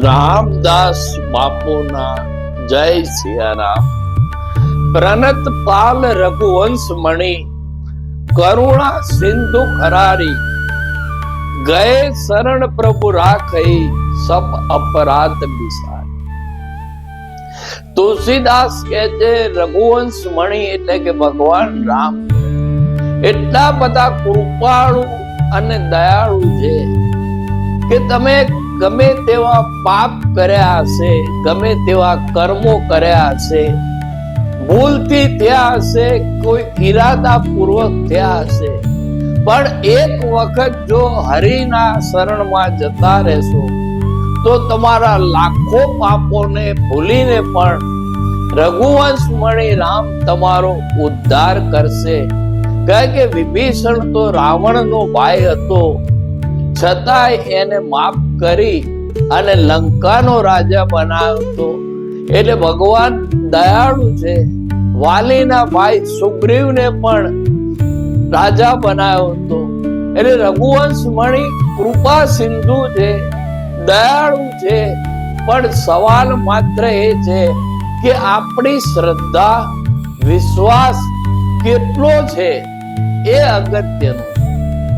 રામદાસ બાપુના જય સિયારામ। પ્રનત પાલ રઘુવંશ મણી કરુણા સિંધુ ખરારી, ગયે શરણ પ્રભુ રાખઈ સબ અપરાધ બિસારી। તુલસીદાસ કહે છે રઘુવંશ મણી એટલે કે ભગવાન રામ એટલા બધા કૃપાળુ અને દયાળુ છે કે તમે ગમે તેવા પાપ કર્યા હશે, ગમે તેવા કર્મો કર્યા હશે, ભૂલથી થયા હશે, કોઈ ઈરાદા પૂર્વક થયા હશે, પણ એક વખત જો હરિના શરણમાં જતા રહેશો તો તમારા લાખો પાપોને ભૂલીને પણ રઘુવંશ મણી રામ તમારો ઉદ્ધાર કરશે। કારણ કે વિભીષણ તો રાવણનો ભાઈ હતો, છતાંય એને માફ કરી અને લંકાનો રાજા બનાવ્યો હતો। એટલે ભગવાન દયાળુ છે। વાલીના ભાઈ સુગ્રીવને પણ રાજા બનાવ્યો હતો। એટલે રઘુવંશ મણી કૃપા સિંધુ છે, દયાળુ છે, પણ સવાલ માત્ર એ છે કે આપણી શ્રદ્ધા વિશ્વાસ કેટલો છે એ અગત્યનું।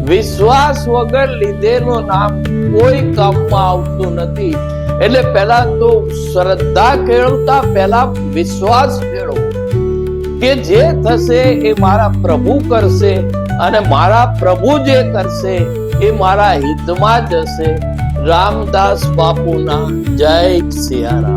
વિશ્વાસ વગર લીધેલું નામ કોઈ કામમાં આવતું નથી। એટલે પહેલા તો શ્રદ્ધા કેળવતા પહેલા વિશ્વાસ કેળવો કે જે થશે એ મારા પ્રભુ કરશે અને મારા પ્રભુ જે કરશે એ મારા હિતમાં જ હશે। રામદાસ બાપુના જય સિયારામ।